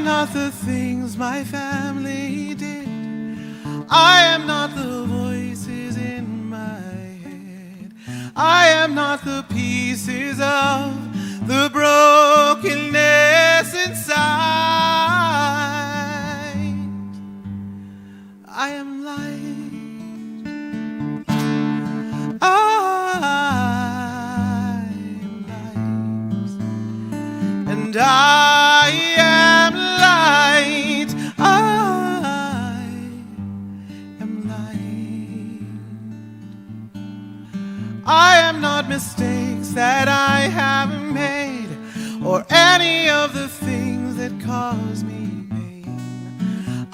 am not the things my family did. I am not the voices in my head. I am not the pieces of the brokenness inside. I am light. I am light. And I am light. I am light. I am not mistakes that I haven't made, or any of the things that cause me pain.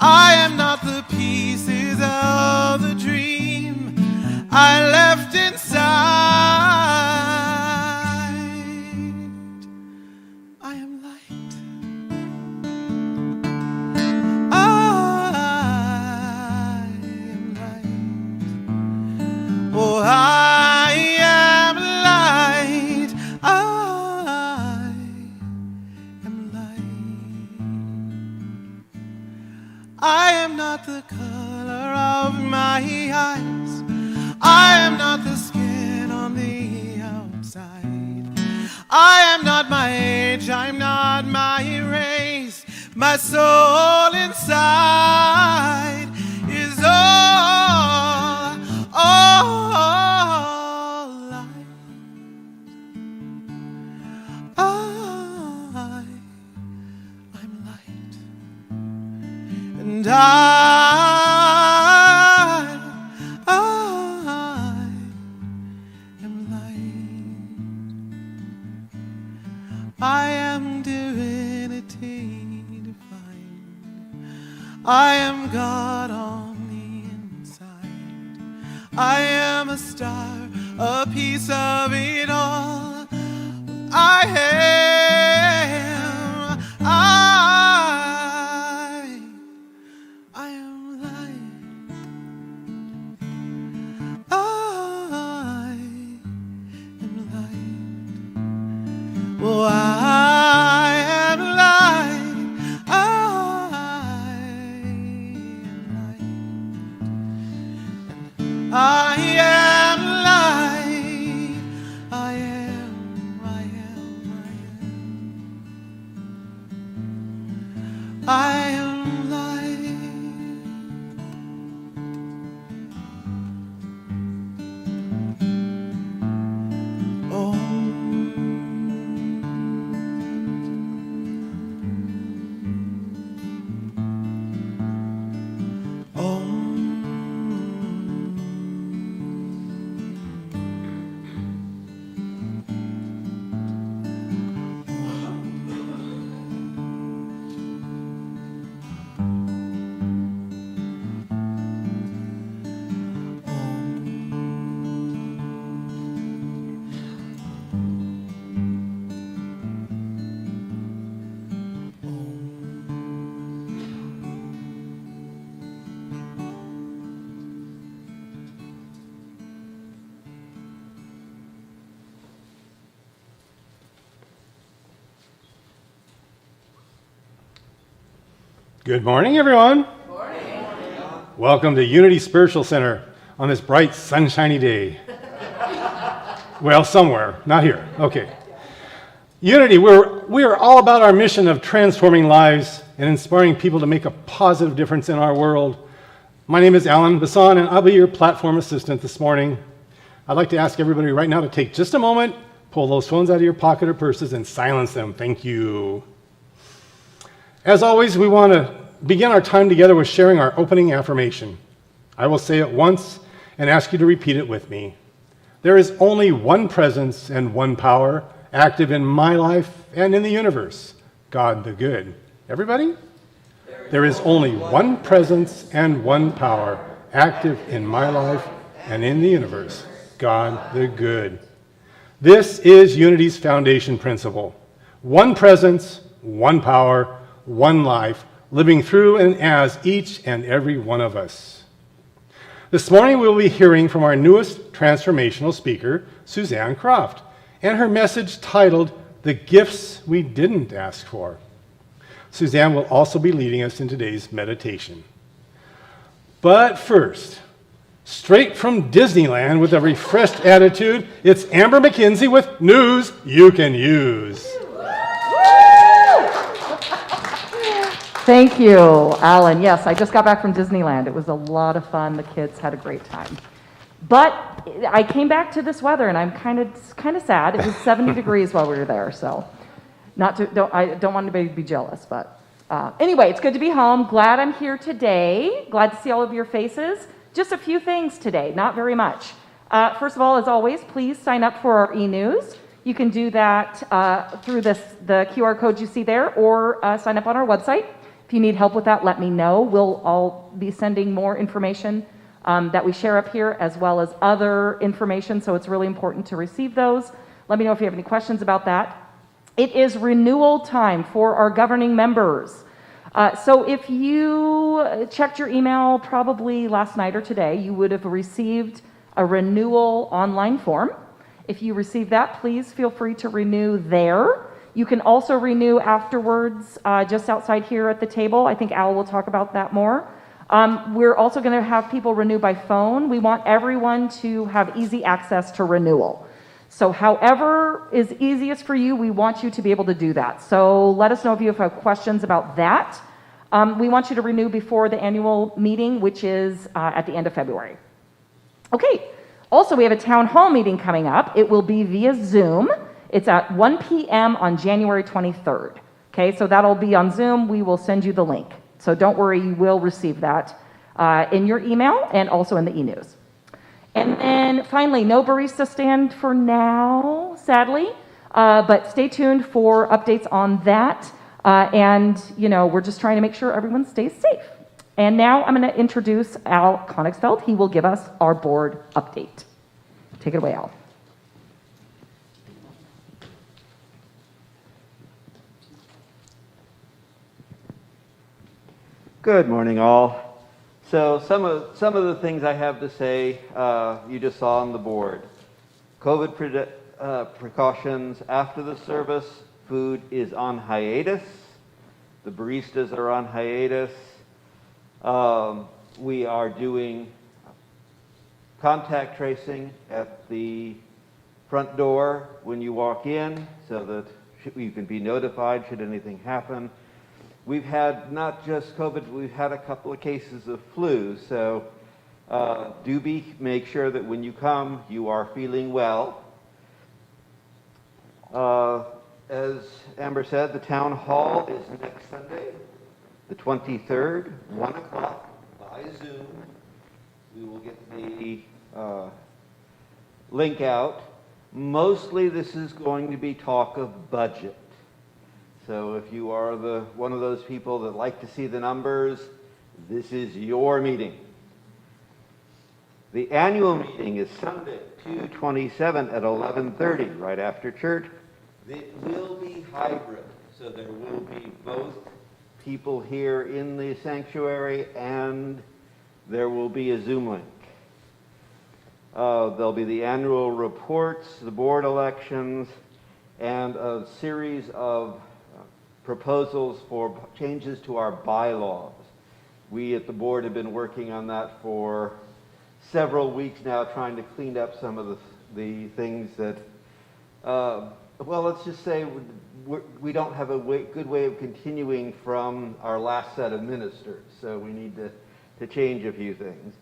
I am not the pieces of the dream I left inside. I am light. I am light. Oh, I am light. I am light. I am not the color of my eyes. I am not the skin on the outside. I am not my age, I'm not my race. My soul inside is all light. I'm light. And I am divinity divine. I am God on the inside. I am a star, a piece of it all. I am light. I am light. Oh, I am light. I am light. I am light. I am light. Oh. Good morning, everyone. Good morning. Welcome to Unity Spiritual Center on this bright, sunshiny day. Well, somewhere, not here. Okay. Unity, we are all about our mission of transforming lives and inspiring people to make a positive difference in our world. My name is Alan Bassan, and I'll be your platform assistant this morning. I'd like to ask everybody right now to take just a moment, pull those phones out of your pocket or purses, and silence them. Thank you. As always, we want to begin our time together with sharing our opening affirmation. I will say it once and ask you to repeat it with me. There is only one presence and one power active in my life and in the universe, God the Good. Everybody? There is only one presence and one power active in my life and in the universe, God the Good. This is Unity's foundation principle. One presence, one power, one life, living through and as each and every one of us. This morning we'll be hearing from our newest transformational speaker, Susanne Croft, and her message titled, The Gifts We Didn't Ask For. Susanne will also be leading us in today's meditation. But first, straight from Disneyland with a refreshed attitude, it's Amber McKenzie with news you can use. Thank you, Alan. Yes, I just got back from Disneyland. It was a lot of fun. The kids had a great time. But I came back to this weather, and I'm kind of sad. It was 70 degrees while we were there, so I don't want anybody to be jealous. But anyway, it's good to be home. Glad I'm here today. Glad to see all of your faces. Just a few things today, not very much. First of all, as always, please sign up for our e-news. You can do that through the QR code you see there, or sign up on our website. If you need help with that, let me know. We'll all be sending more information that we share up here, as well as other information, so it's really important to receive those. Let me know if you have any questions about that. It is renewal time for our governing members. So if you checked your email probably last night or today, you would have received a renewal online form. If you received that, please feel free to renew there. You can also renew afterwards, just outside here at the table. I think Al will talk about that more. We're also going to have people renew by phone. We want everyone to have easy access to renewal. So however is easiest for you, we want you to be able to do that. So let us know if you have questions about that. We want you to renew before the annual meeting, which is at the end of February. Okay, also we have a town hall meeting coming up. It will be via Zoom. It's at 1 p.m. on January 23rd. Okay, so that'll be on Zoom. We will send you the link. So don't worry, you will receive that in your email and also in the e-news. And then finally, no barista stand for now, sadly, but stay tuned for updates on that. And, we're just trying to make sure everyone stays safe. And now I'm going to introduce Al Konigsfeld. He will give us our board update. Take it away, Al. Good morning, all. So some of the things I have to say, you just saw on the board. COVID precautions after the service. Food is on hiatus. The baristas are on hiatus. We are doing contact tracing at the front door when you walk in, so that you can be notified should anything happen. We've had not just COVID, we've had a couple of cases of flu, so make sure that when you come, you are feeling well. As Amber said, the town hall is next Sunday, the 23rd, 1 o'clock by Zoom. We will get the link out. Mostly this is going to be talk of budget. So if you are one of those people that like to see the numbers, this is your meeting. The annual meeting is Sunday, 2/27 at 11:30, right after church. It will be hybrid, so there will be both people here in the sanctuary and there will be a Zoom link. There'll be the annual reports, the board elections, and a series of proposals for changes to our bylaws. We at the board have been working on that for several weeks now, trying to clean up some of the things that, let's just say we don't have a good way of continuing from our last set of ministers, so we need to change a few things.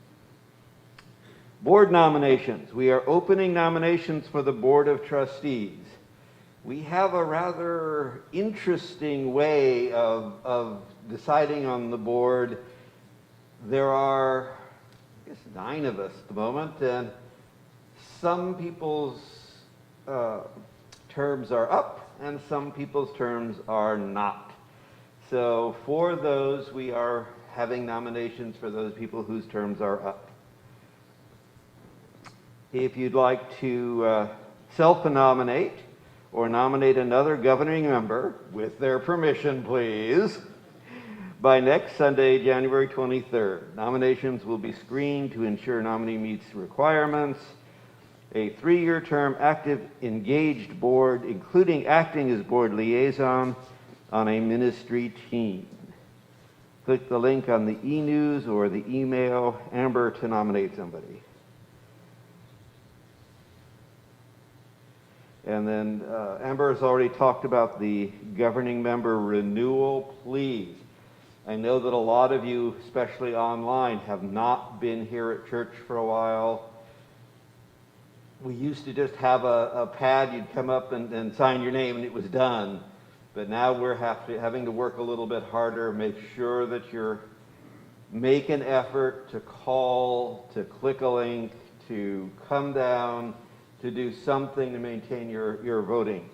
Board nominations. We are opening nominations for the Board of Trustees. We have a rather interesting way of deciding on the board. There are, 9 of us at the moment, and some people's terms are up and some people's terms are not. So for those, we are having nominations for those people whose terms are up. If you'd like to self-nominate or nominate another governing member, with their permission, please, by next Sunday, January 23rd. Nominations will be screened to ensure nominee meets requirements. A 3-year term active engaged board, including acting as board liaison, on a ministry team. Click the link on the e-news or the email Amber to nominate somebody. And then Amber has already talked about the governing member renewal. Please, I know that a lot of you, especially online, have not been here at church for a while. We used to just have a pad, you'd come up and sign your name and it was done. But now we're having to work a little bit harder, make sure that make an effort to call, to click a link, to come down, to do something to maintain your voting.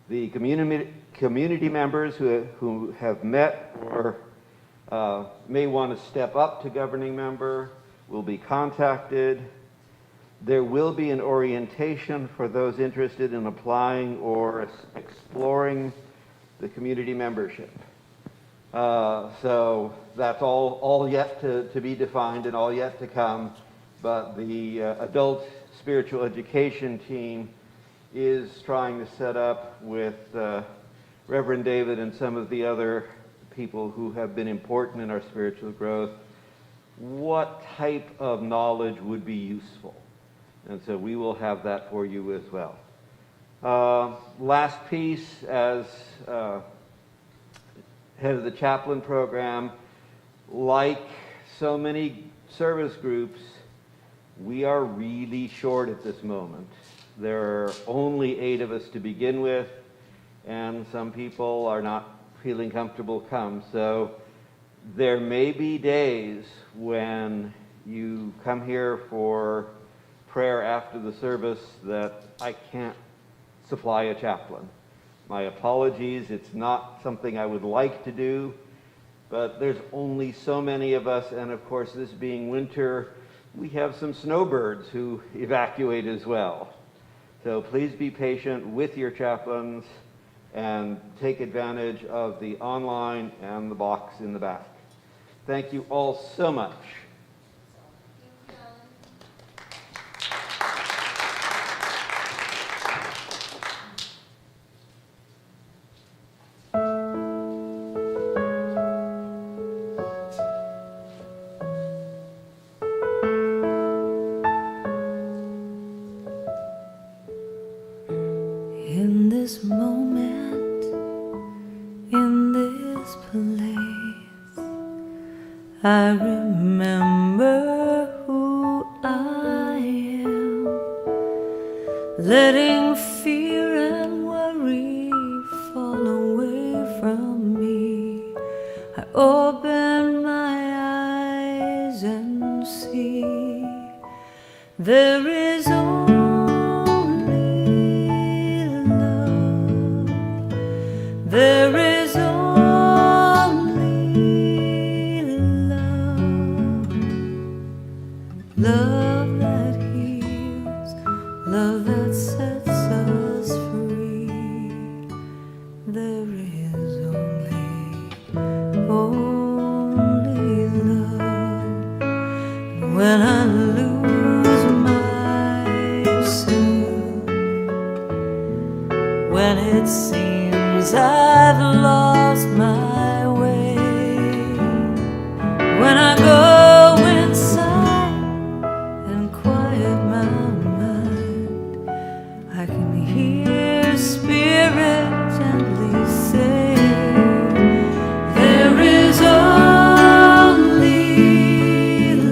The community members who have met or may want to step up to governing member will be contacted. There will be an orientation for those interested in applying or exploring the community membership. So that's all yet to be defined and all yet to come. But the adult spiritual education team is trying to set up with Reverend David and some of the other people who have been important in our spiritual growth, what type of knowledge would be useful. And so we will have that for you as well. Last piece, as head of the chaplain program, like so many service groups, we are really short at this moment. There are only 8 of us to begin with, and some people are not feeling comfortable come. So there may be days when you come here for prayer after the service that I can't supply a chaplain. My apologies, it's not something I would like to do, but there's only so many of us, and of course this being winter, we have some snowbirds who evacuate as well. So please be patient with your chaplains and take advantage of the online and the box in the back. Thank you all so much. In this moment, in this place, I remember who I am, letting fear and worry fall away from me. I open my eyes and see there is only love. There is only love. Love that heals, love that sets us free. There is only love. When I lose myself, when it seems I've lost my way, when I go inside and quiet my mind, I can hear Spirit gently say, there is only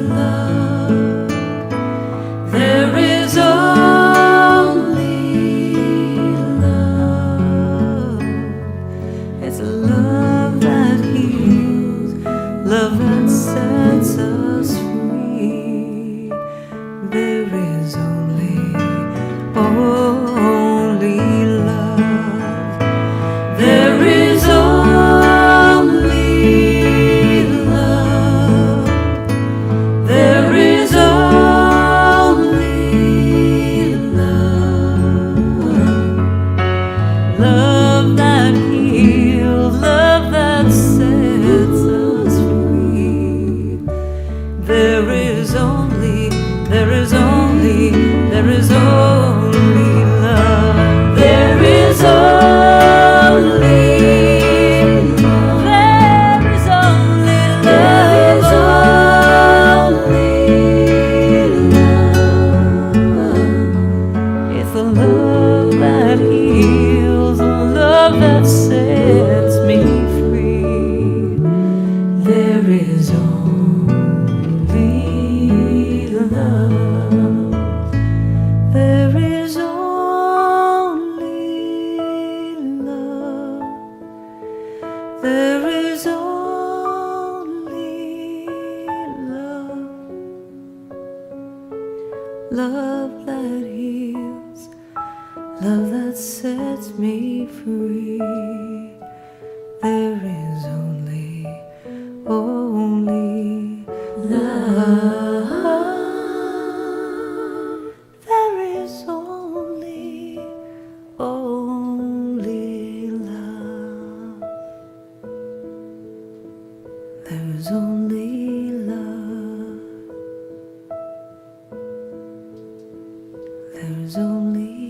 love. There is only love. It's love that heals, love that sets us free. There is only love that sets me free. There is only love. There is only love. There is only love. There is only love. There is only love.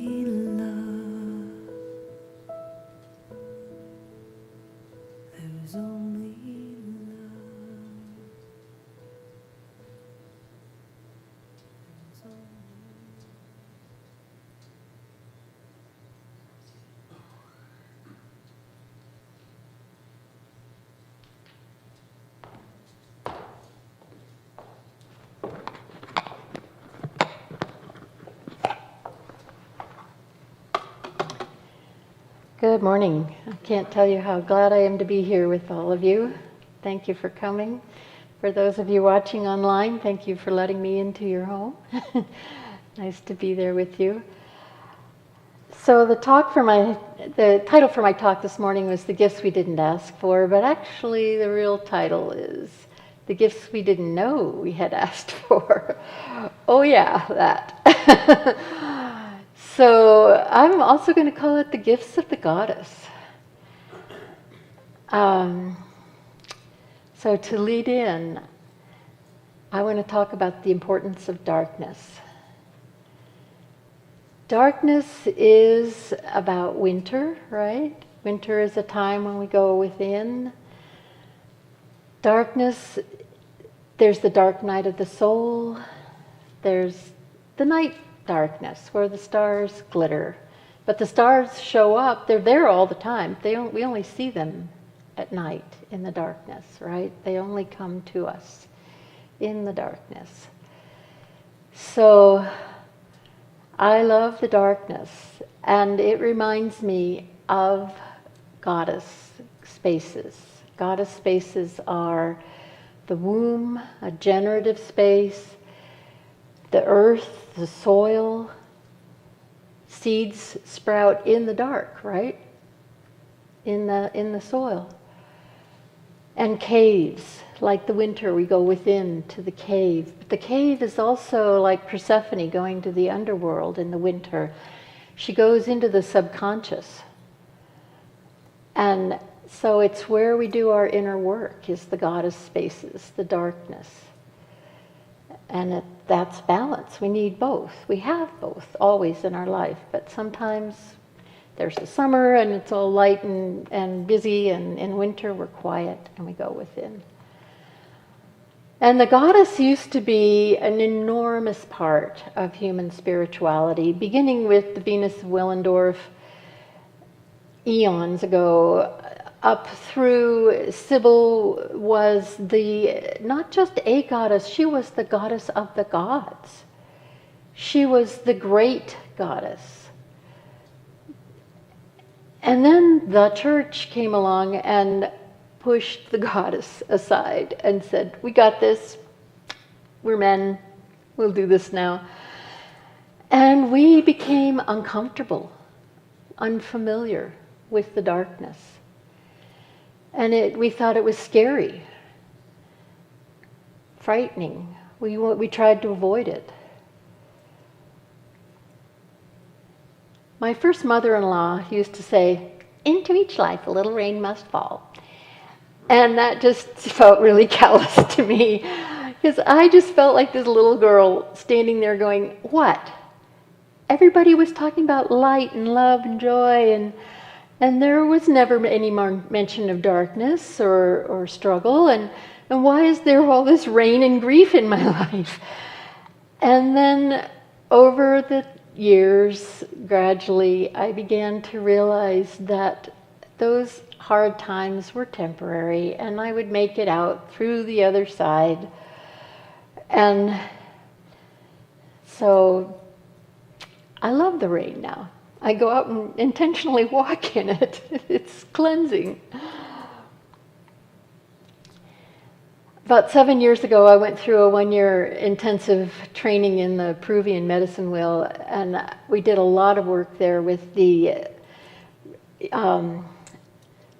Good morning. I can't tell you how glad I am to be here with all of you. Thank you for coming. For those of you watching online, thank you for letting me into your home. Nice to be there with you. So the title for my talk this morning was The Gifts We Didn't Ask For, but actually the real title is The Gifts We Didn't Know We Had Asked For. Oh yeah, that. So I'm also going to call it The Gifts of the Goddess. So to lead in, I want to talk about the importance of darkness. Darkness is about winter, right? Winter is a time when we go within. Darkness, there's the dark night of the soul. There's the night darkness where the stars glitter. But the stars show up, they're there all the time. We only see them at night in the darkness, right? They only come to us in the darkness. So I love the darkness, and it reminds me of goddess spaces. Goddess spaces are the womb, a generative space, the earth, the soil. Seeds sprout in the dark, right? In the soil. And caves, like the winter, we go within to the cave. But the cave is also like Persephone going to the underworld in the winter. She goes into the subconscious. And so it's where we do our inner work, is the goddess spaces, the darkness. And that's balance. We need both. We have both always in our life, but sometimes there's the summer and it's all light and busy, and in winter we're quiet and we go within. And the goddess used to be an enormous part of human spirituality, beginning with the Venus of Willendorf eons ago, up through Sybil was not just a goddess, she was the goddess of the gods. She was the great goddess. And then the church came along and pushed the goddess aside and said, we got this, we're men, we'll do this now. And we became uncomfortable, unfamiliar with the darkness. And we thought it was scary, frightening. We tried to avoid it. My first mother-in-law used to say, into each life a little rain must fall. And that just felt really callous to me, because I just felt like this little girl standing there going, what? Everybody was talking about light and love and joy, and there was never any more mention of darkness or struggle, and why is there all this rain and grief in my life? And then over the years, gradually, I began to realize that those hard times were temporary, and I would make it out through the other side. And so I love the rain now. I go out and intentionally walk in it. It's cleansing. About 7 years ago, I went through a 1-year intensive training in the Peruvian medicine wheel, and we did a lot of work there with the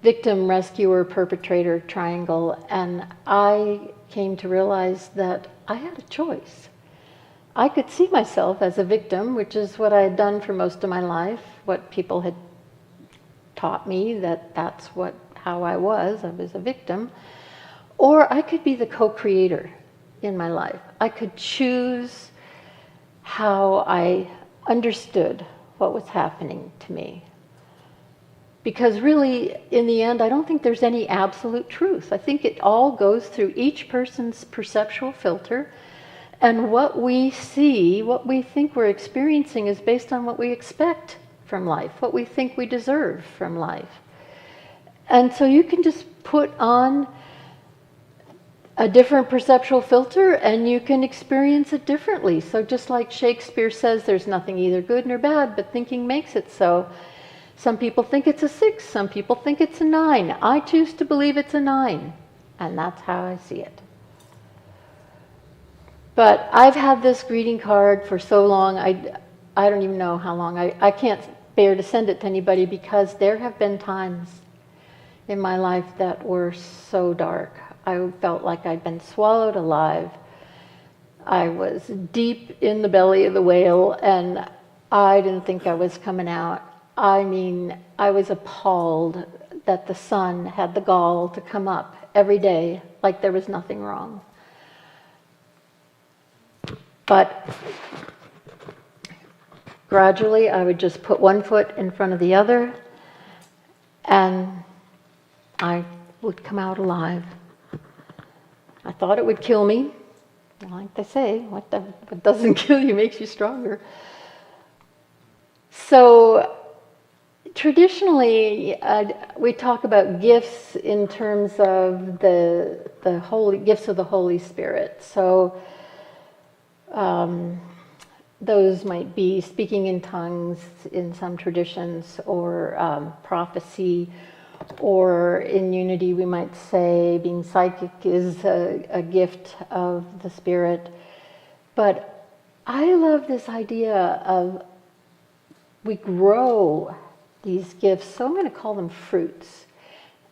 victim, rescuer, perpetrator triangle, and I came to realize that I had a choice. I could see myself as a victim, which is what I had done for most of my life, what people had taught me, that's how I was a victim. Or I could be the co-creator in my life. I could choose how I understood what was happening to me. Because really, in the end, I don't think there's any absolute truth. I think it all goes through each person's perceptual filter, and what we see, what we think we're experiencing is based on what we expect from life, what we think we deserve from life. And so you can just put on a different perceptual filter and you can experience it differently. So just like Shakespeare says, there's nothing either good nor bad, but thinking makes it so. Some people think it's a 6, some people think it's a 9. I choose to believe it's a 9, and that's how I see it. But I've had this greeting card for so long, I don't even know how long. I can't bear to send it to anybody because there have been times in my life that were so dark. I felt like I'd been swallowed alive. I was deep in the belly of the whale, and I didn't think I was coming out. I mean, I was appalled that the sun had the gall to come up every day like there was nothing wrong. But gradually, I would just put one foot in front of the other, and I would come out alive. I thought it would kill me. Like they say, what doesn't kill you makes you stronger. So traditionally, we talk about gifts in terms of the holy gifts of the Holy Spirit. So those might be speaking in tongues in some traditions, or prophecy, or in unity we might say being psychic is a gift of the Spirit. But I love this idea of we grow these gifts, so I'm going to call them fruits.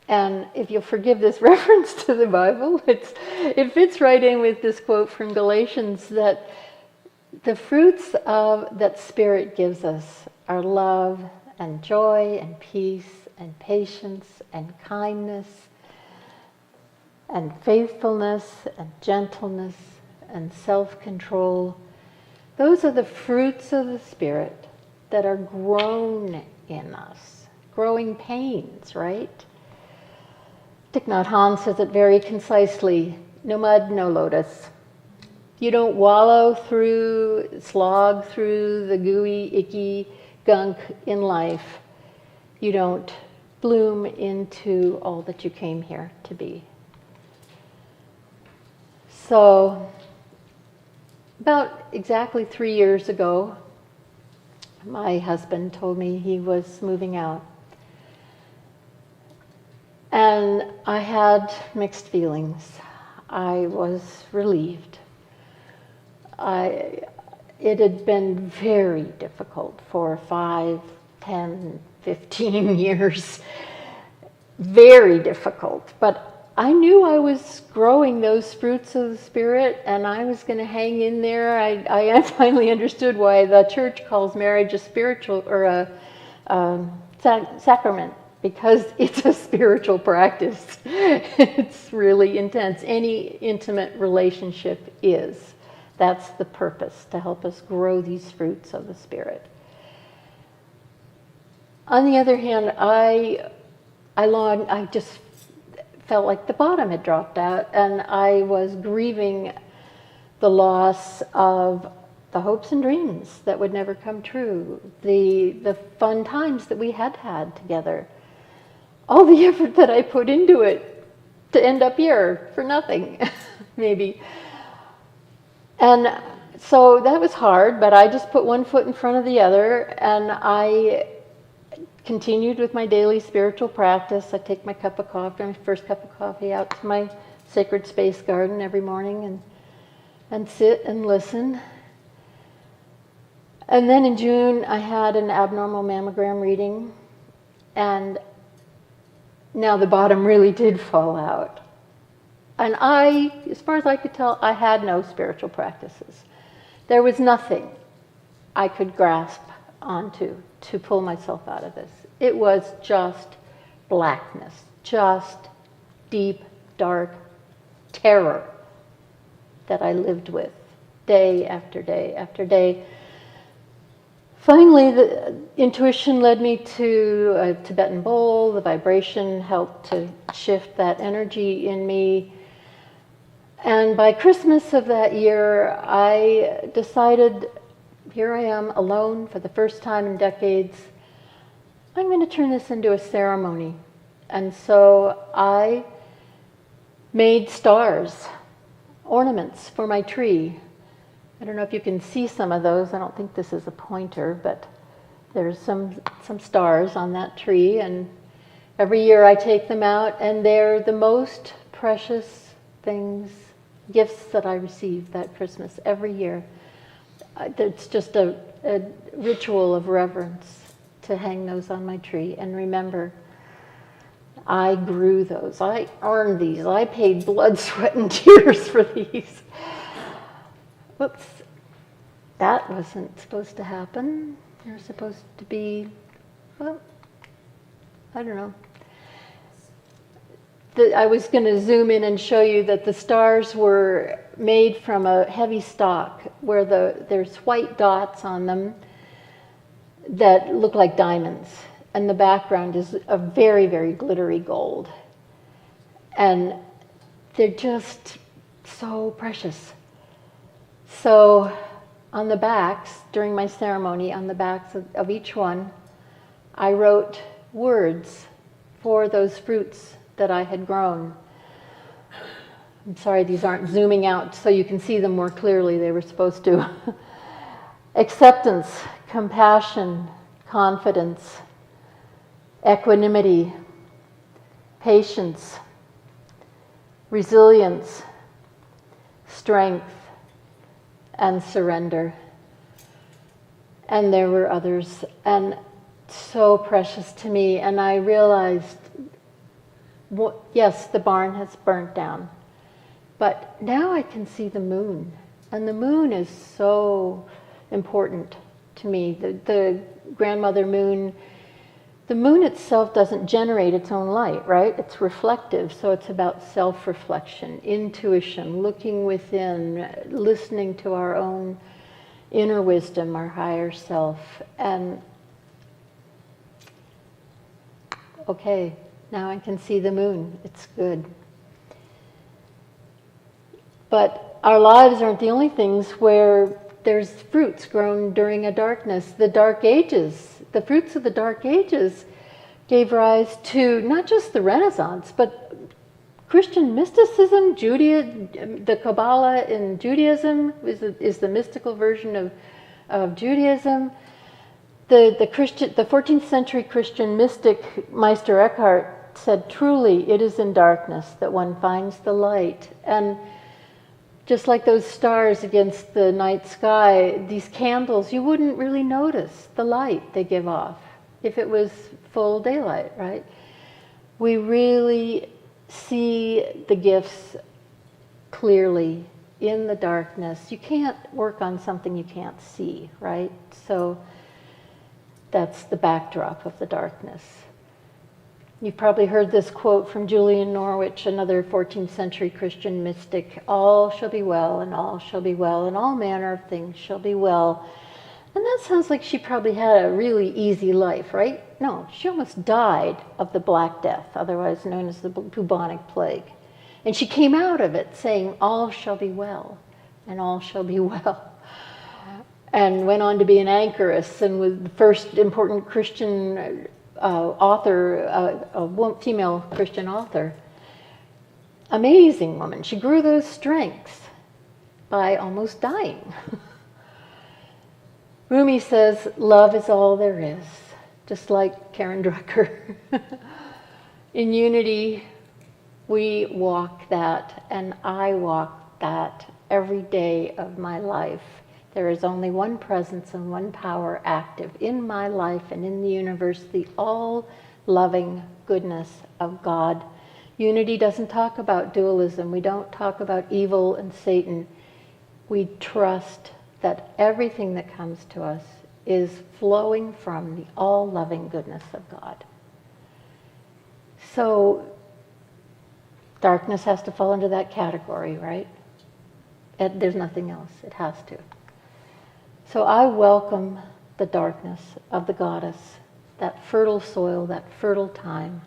And if you'll forgive this reference to the Bible, it fits right in with this quote from Galatians, that the fruits that Spirit gives us are love and joy and peace and patience and kindness and faithfulness and gentleness and self-control. Those are the fruits of the Spirit that are grown in us. Growing pains, right? Thich Nhat Hanh says it very concisely: no mud, no lotus. You don't slog through the gooey, icky gunk in life. You don't bloom into all that you came here to be. So, about exactly 3 years ago, my husband told me he was moving out. And I had mixed feelings. I was relieved. It had been very difficult for 5, 10, 15 years. Very difficult. But I knew I was growing those fruits of the Spirit, and I was going to hang in there. I finally understood why the church calls marriage a spiritual, or a sacrament, because it's a spiritual practice. It's really intense. Any intimate relationship is. That's the purpose, to help us grow these fruits of the Spirit. On the other hand, I just felt like the bottom had dropped out, and I was grieving the loss of the hopes and dreams that would never come true, the fun times that we had together, all the effort that I put into it to end up here for nothing, maybe. And so that was hard, but I just put one foot in front of the other, and I continued with my daily spiritual practice. I take my cup of coffee, my first cup of coffee, out to my sacred space garden every morning and sit and listen. And then in June, I had an abnormal mammogram reading, and now the bottom really did fall out. And I, as far as I could tell, I had no spiritual practices. There was nothing I could grasp onto to pull myself out of this. It was just blackness, just deep, dark terror that I lived with day after day after day. Finally, the intuition led me to a Tibetan bowl. The vibration helped to shift that energy in me. And by Christmas of that year, I decided, here I am alone for the first time in decades. I'm going to turn this into a ceremony. And so I made stars, ornaments for my tree. I don't know if you can see some of those. I don't think this is a pointer, but there's some stars on that tree. And every year I take them out, and they're the most precious things, gifts that I receive that Christmas every year. It's just a ritual of reverence to hang those on my tree and remember, I grew those. I earned these. I paid blood, sweat, and tears for these. Whoops. That wasn't supposed to happen. They're supposed to be, well, I don't know. I was going to zoom in and show you that the stars were made from a heavy stock where there's white dots on them that look like diamonds. And the background is a very, very glittery gold. And they're just so precious. So on the backs, during my ceremony, on the backs of each one, I wrote words for those fruits that I had grown. I'm sorry, these aren't zooming out so you can see them more clearly. They were supposed to. Acceptance, compassion, confidence, equanimity, patience, resilience, strength, and surrender. And there were others, and so precious to me. And I realized, yes, the barn has burnt down, but now I can see the moon. And the moon is so important to me. The grandmother moon, the moon itself doesn't generate its own light, right? It's reflective, so it's about self-reflection, intuition, looking within, listening to our own inner wisdom, our higher self. And okay, now I can see the moon. It's good. But our lives aren't the only things where there's fruits grown during a darkness. The Dark Ages, the fruits of the Dark Ages gave rise to not just the Renaissance, but Christian mysticism, the Kabbalah in Judaism is the mystical version of Judaism. The 14th century Christian mystic Meister Eckhart said, truly, it is in darkness that one finds the light. And just like those stars against the night sky, these candles, you wouldn't really notice the light they give off if it was full daylight, right? We really see the gifts clearly in the darkness. You can't work on something you can't see, right? So that's the backdrop of the darkness. You've probably heard this quote from Julian Norwich, another 14th century Christian mystic, all shall be well, and all shall be well, and all manner of things shall be well. And that sounds like she probably had a really easy life, right? No, she almost died of the Black Death, otherwise known as the bubonic plague. And she came out of it saying, all shall be well, and all shall be well. And went on to be an anchoress and was the first important Christian author, a female Christian author. Amazing woman. She grew those strengths by almost dying. Rumi says, love is all there is, just like Karen Drucker. In unity, We walk that, and I walk that every day of my life. There is only one presence and one power active in my life and in the universe, the all-loving goodness of God. Unity doesn't talk about dualism. We don't talk about evil and Satan. We trust that everything that comes to us is flowing from the all-loving goodness of God. So darkness has to fall into that category, right? And there's nothing else. It has to. So I welcome the darkness of the goddess, that fertile soil, that fertile time.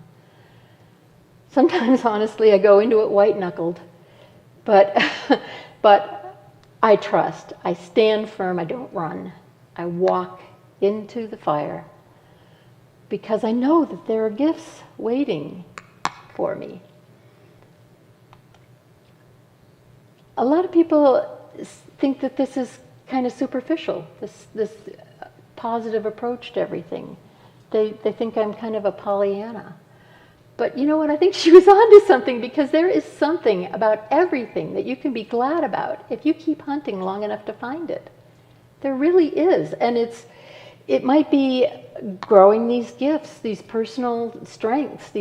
Sometimes, honestly, I go into it white-knuckled, but I trust. I stand firm. I don't run. I walk into the fire because I know that there are gifts waiting for me. A lot of people think that this is kind of superficial, this positive approach to everything. They think I'm kind of a Pollyanna. But you know what? I think she was onto something, because there is something about everything that you can be glad about if you keep hunting long enough to find it. There really is. And it might be growing these gifts, these personal strengths,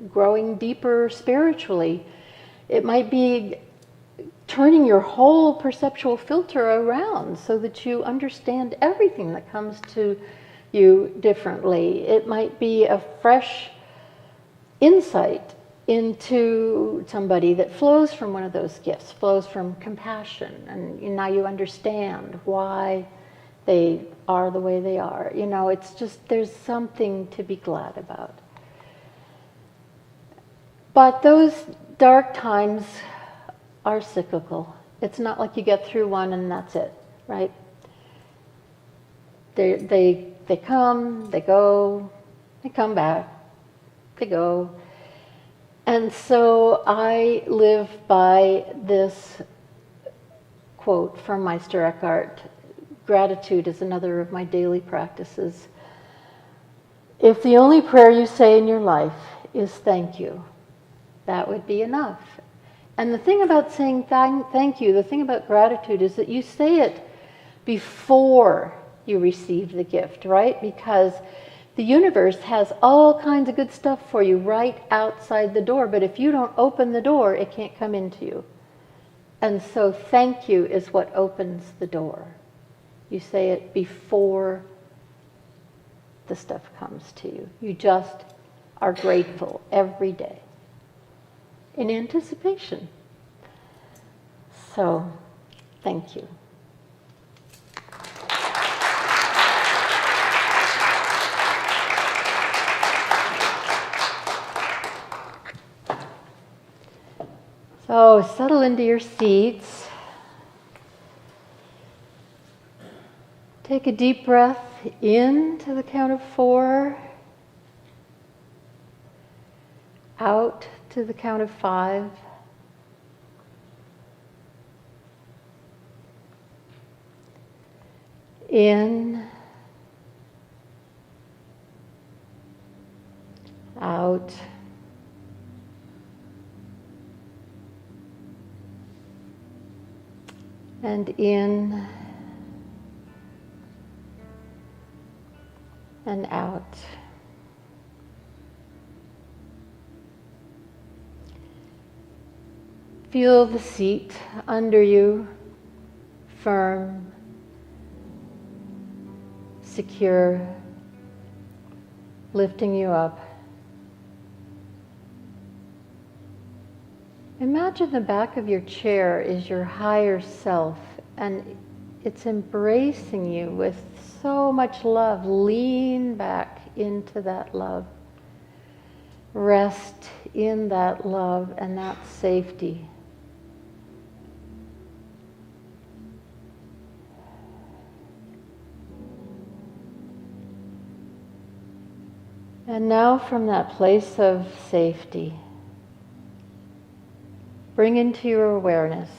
growing deeper spiritually. It might be turning your whole perceptual filter around so that you understand everything that comes to you differently. It might be a fresh insight into somebody that flows from one of those gifts, flows from compassion, and now you understand why they are the way they are. You know, it's just, there's something to be glad about. But those dark times are cyclical. It's not like you get through one and that's it, right? They come, they go, they come back, they go. And so I live by this quote from Meister Eckhart: gratitude is another of my daily practices. If the only prayer you say in your life is thank you, that would be enough. And the thing about saying thank you, the thing about gratitude, is that you say it before you receive the gift, right? Because the universe has all kinds of good stuff for you right outside the door, but if you don't open the door, it can't come into you. And so thank you is what opens the door. You say it before the stuff comes to you. You just are grateful every day in anticipation. So, thank you. So, settle into your seats. Take a deep breath in to the count of 4. Out to the count of 5. In. Out. And in. And out. Feel the seat under you, firm, secure, lifting you up. Imagine the back of your chair is your higher self, and it's embracing you with so much love. Lean back into that love. Rest in that love and that safety. And now from that place of safety, bring into your awareness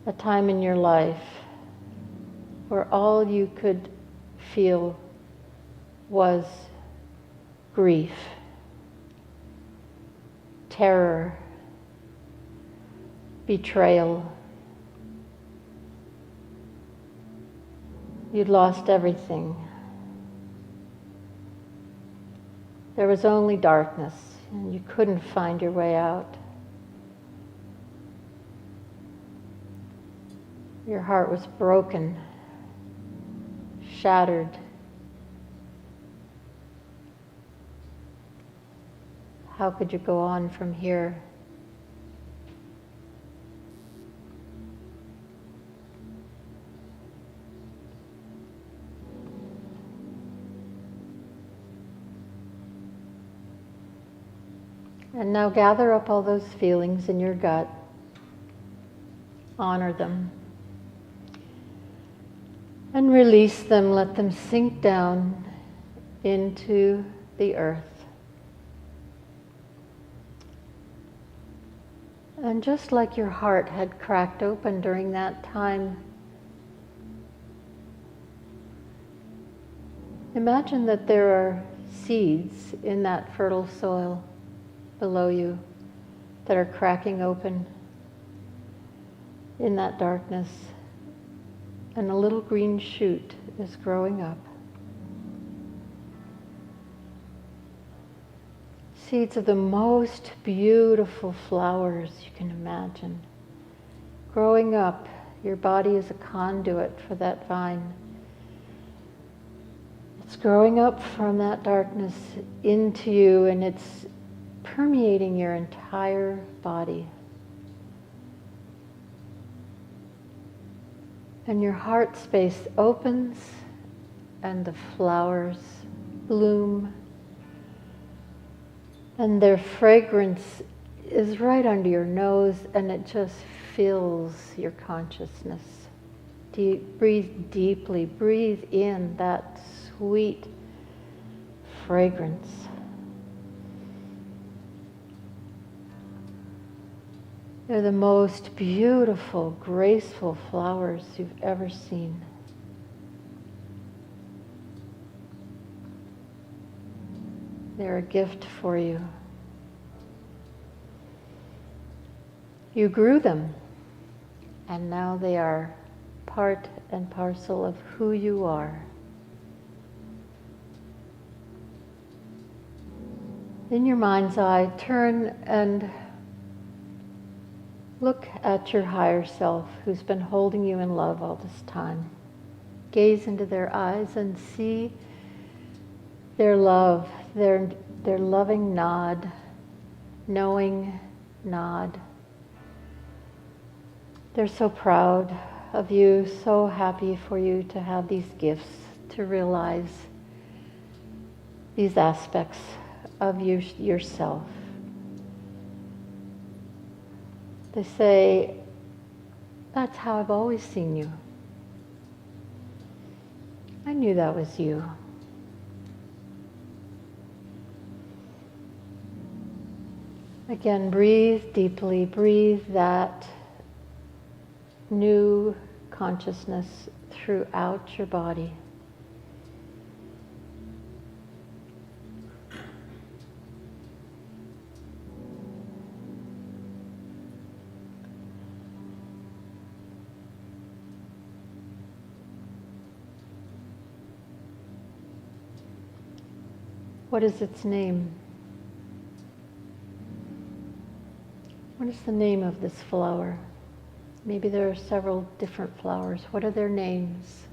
a time in your life where all you could feel was grief, terror, betrayal. You'd lost everything. There was only darkness, and you couldn't find your way out. Your heart was broken, shattered. How could you go on from here? And now gather up all those feelings in your gut. Honor them. And release them. Let them sink down into the earth. And just like your heart had cracked open during that time, imagine that there are seeds in that fertile soil below you that are cracking open in that darkness, and a little green shoot is growing up. Seeds of the most beautiful flowers you can imagine. Growing up, your body is a conduit for that vine. It's growing up from that darkness into you, and it's permeating your entire body. And your heart space opens, and the flowers bloom. And their fragrance is right under your nose, and it just fills your consciousness. Breathe deeply. Breathe in that sweet fragrance. They're the most beautiful, graceful flowers you've ever seen. They're a gift for you. You grew them, and now they are part and parcel of who you are. In your mind's eye, turn and look at your higher self who's been holding you in love all this time. Gaze into their eyes and see their love, their loving nod, knowing nod. They're so proud of you, so happy for you to have these gifts, to realize these aspects of yourself. They say, that's how I've always seen you. I knew that was you. Again, breathe deeply. Breathe that new consciousness throughout your body. What is its name? What is the name of this flower? Maybe there are several different flowers. What are their names?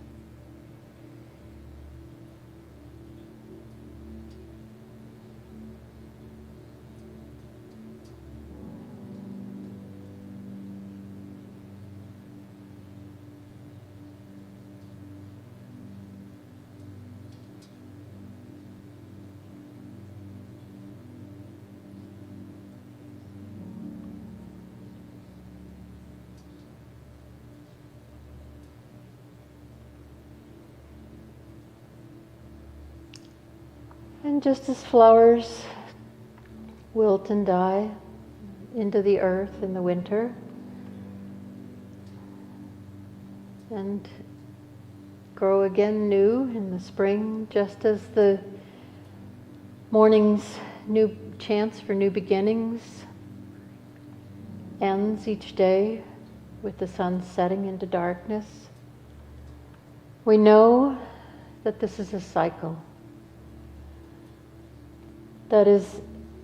And just as flowers wilt and die into the earth in the winter, and grow again new in the spring, just as the morning's new chance for new beginnings ends each day with the sun setting into darkness. We know that this is a cycle that is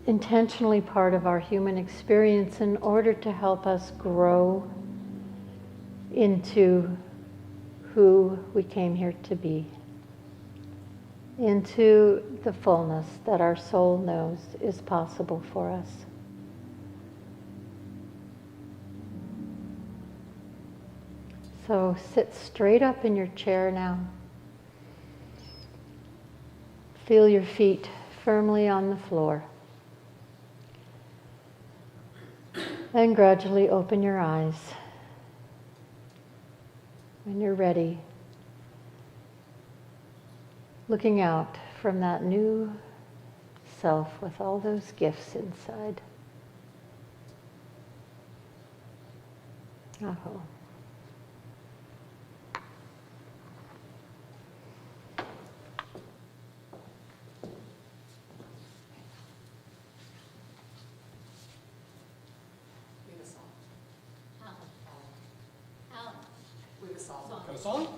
intentionally part of our human experience in order to help us grow into who we came here to be, into the fullness that our soul knows is possible for us. So sit straight up in your chair now. Feel your feet firmly on the floor. And gradually open your eyes. When you're ready, looking out from that new self with all those gifts inside. Aho. Got a song?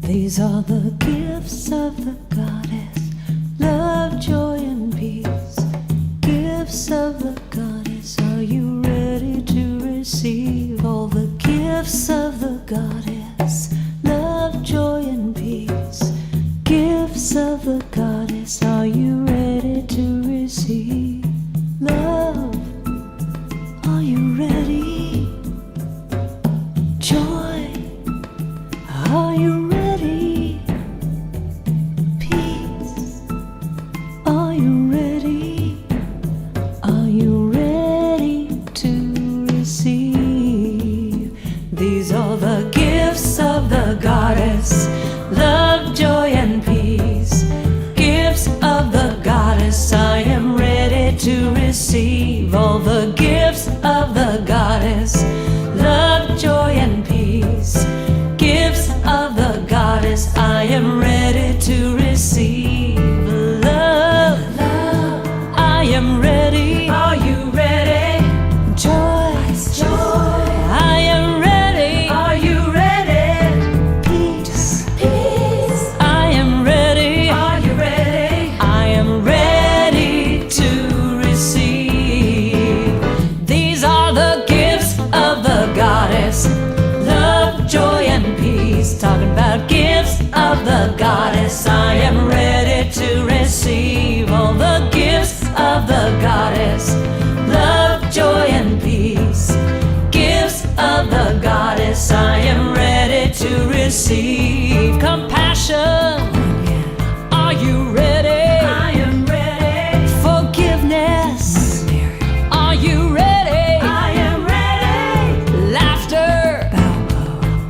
These are the gifts of the goddess, love, joy, and peace. Gifts of the goddess, are you ready to receive all the gifts of the goddess, love, joy, and peace? Gifts of the goddess, are you ready to receive? Love, are you ready? Joy, are you ready? Peace, are you ready? Are you ready to receive? These are the gifts of the goddess, love, joy, and peace. Gifts of the goddess, I am ready to receive all the gifts of the goddess, love, joy, and peace. Gifts of the goddess, I am ready to receive. Love, love, I am ready. Are you ready? Joy, joy, I am ready. Are you ready? Peace, peace, I am ready. Are you ready? I am ready to receive. These are the gifts of the goddess, love, joy, and peace. Talking about gifts of the goddess, I am ready to receive all the gifts of the goddess, love, joy, and peace. Gifts of the goddess, I am ready to receive. Compassion, are you ready? I am ready. Forgiveness, are you ready? I am ready. Laughter,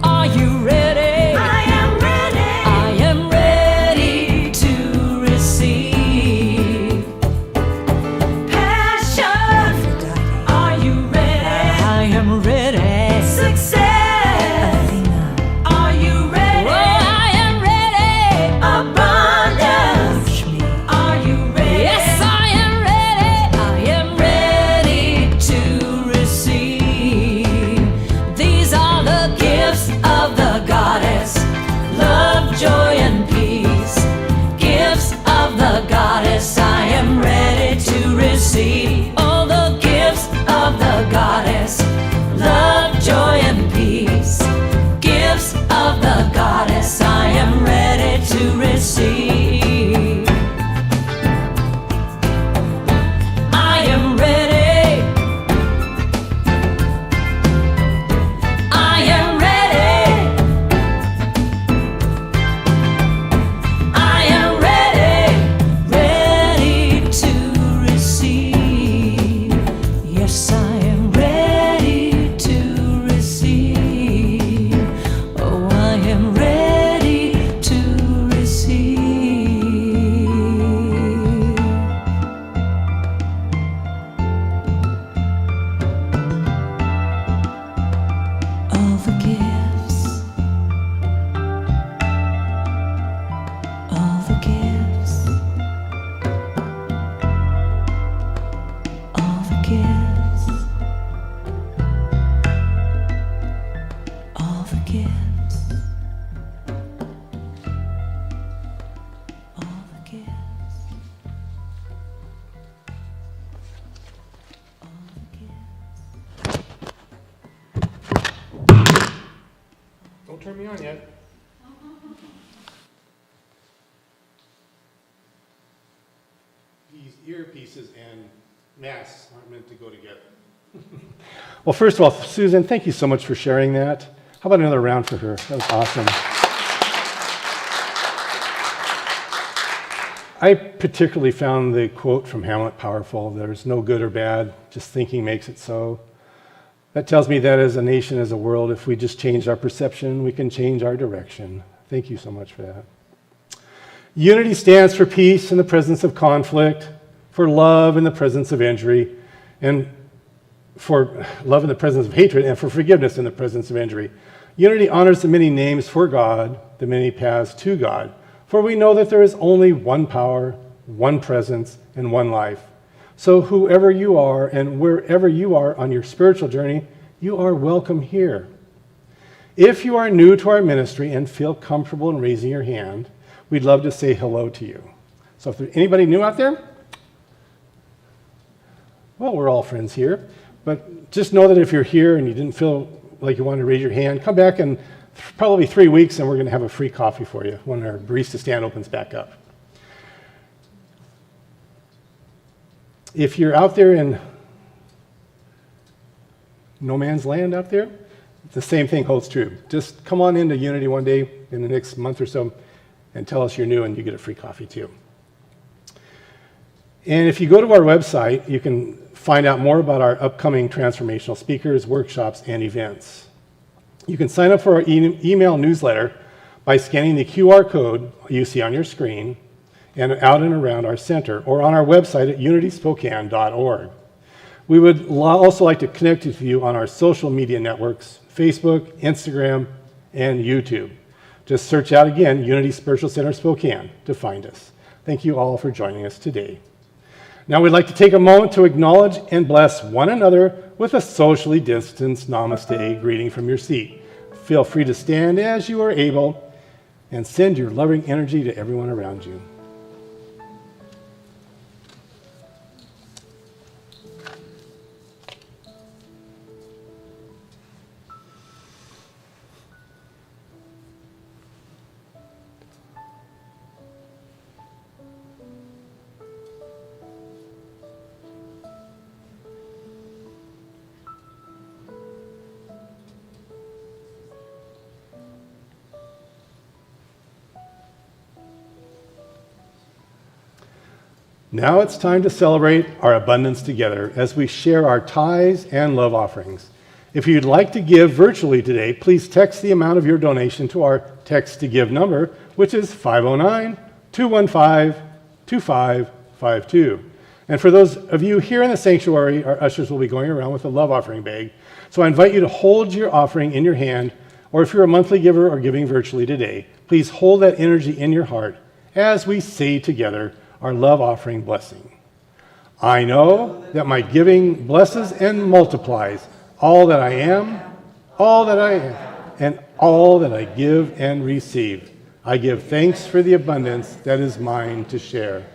are you ready? I am ready. I am ready to receive. Passion, are you ready? I am ready. Success, are you ready? gifts, all the gifts, all the gifts. Don't turn me on yet. These earpieces and masks aren't meant to go together. Well, first of all, Susan, thank you so much for sharing that. How about another round for her? That was awesome. I particularly found the quote from Hamlet powerful. There's no good or bad, just thinking makes it so. That tells me that as a nation, as a world, if we just change our perception, we can change our direction. Thank you so much for that. Unity stands for peace in the presence of conflict, for love in the presence of injury, and for love in the presence of hatred, and for forgiveness in the presence of injury. Unity honors the many names for God, the many paths to God, for we know that there is only one power, one presence, and one life. So whoever you are and wherever you are on your spiritual journey, you are welcome here. If you are new to our ministry and feel comfortable in raising your hand, we'd love to say hello to you. So if there's anybody new out there, well, we're all friends here. But just know that if you're here and you didn't feel like you wanted to raise your hand, come back in probably 3 weeks and we're going to have a free coffee for you when our barista stand opens back up. If you're out there in no man's land out there, the same thing holds true. Just come on into Unity one day in the next month or so and tell us you're new and you get a free coffee too. And if you go to our website, you can find out more about our upcoming transformational speakers, workshops, and events. You can sign up for our email newsletter by scanning the QR code you see on your screen and out and around our center, or on our website at unityspokane.org. We would also like to connect with you on our social media networks, Facebook, Instagram, and YouTube. Just search out again, Unity Spiritual Center Spokane, to find us. Thank you all for joining us today. Now we'd like to take a moment to acknowledge and bless one another with a socially distanced namaste greeting from your seat. Feel free to stand as you are able and send your loving energy to everyone around you. Now it's time to celebrate our abundance together as we share our tithes and love offerings. If you'd like to give virtually today, please text the amount of your donation to our text to give number, which is 509-215-2552. And for those of you here in the sanctuary, our ushers will be going around with a love offering bag. So I invite you to hold your offering in your hand, or if you're a monthly giver or giving virtually today, please hold that energy in your heart as we say together our love offering blessing. I know that my giving blesses and multiplies all that I am, all that I am, and all that I give and receive. I give thanks for the abundance that is mine to share.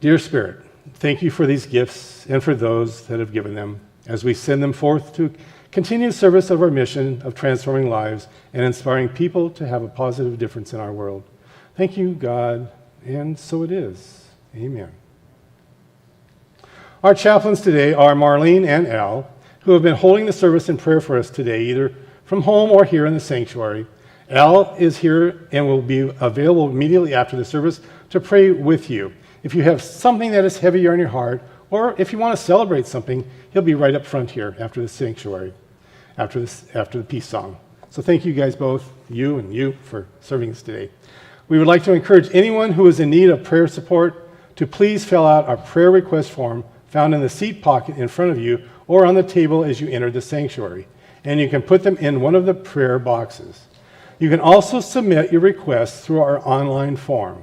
Dear Spirit, thank you for these gifts and for those that have given them as we send them forth to continue service of our mission of transforming lives and inspiring people to have a positive difference in our world. Thank you, God, and so it is. Amen. Our chaplains today are Marlene and Al, who have been holding the service in prayer for us today, either from home or here in the sanctuary. Al is here and will be available immediately after the service to pray with you. If you have something that is heavy on your heart, or if you want to celebrate something, he'll be right up front here after the sanctuary, after the peace song. So thank you guys both, you and you, for serving us today. We would like to encourage anyone who is in need of prayer support to please fill out our prayer request form found in the seat pocket in front of you or on the table as you enter the sanctuary. And you can put them in one of the prayer boxes. You can also submit your requests through our online form.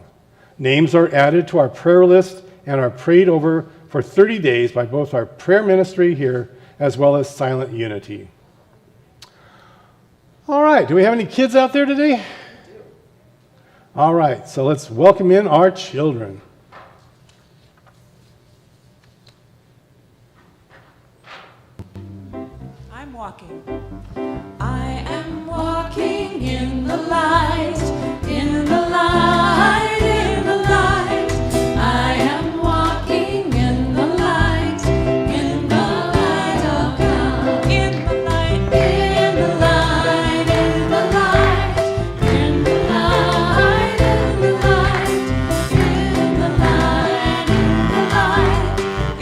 Names are added to our prayer list and are prayed over for 30 days by both our prayer ministry here as well as Silent Unity. All right, do we have any kids out there today? All right, so let's welcome in our children. I'm walking. I am walking in the light, in the light, in the light. I am walking in the light, in the light of God. In the light, in the light, in the light, in the light, in the light, in the light,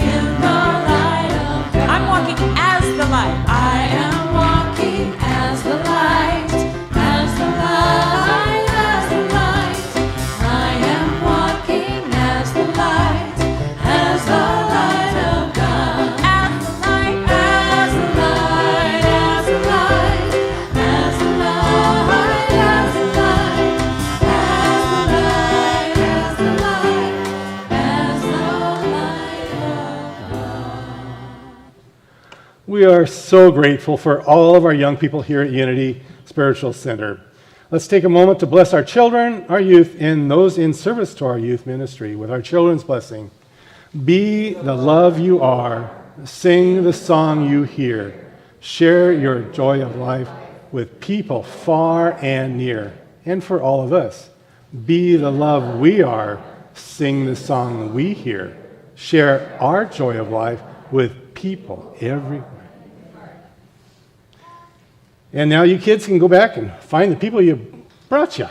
in the light of God. I'm walking as the light. I am walking as the light, as the light, as the light. I am walking as the light, as the light of God. As the light, as the light, as the light, as the light, as the light, as the light, as the light, as the light of God. We are so grateful for all of our young people here at Unity Spiritual Center. Let's take a moment to bless our children, our youth, and those in service to our youth ministry with our children's blessing. Be the love you are. Sing the song you hear. Share your joy of life with people far and near. And for all of us, be the love we are. Sing the song we hear. Share our joy of life with people everywhere. And now you kids can go back and find the people you brought you.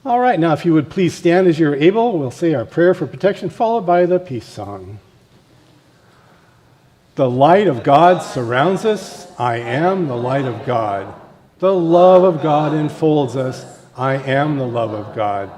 All right, now if you would please stand as you're able, we'll say our prayer for protection, followed by the peace song. The light of God surrounds us. I am the light of God. The love of God enfolds us. I am the love of God.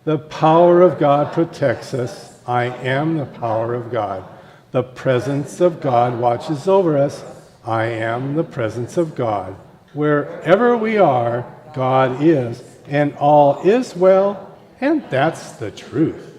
The power of God protects us. I am the power of God. The presence of God watches over us. I am the presence of God. Wherever we are, God is, and all is well, and that's the truth.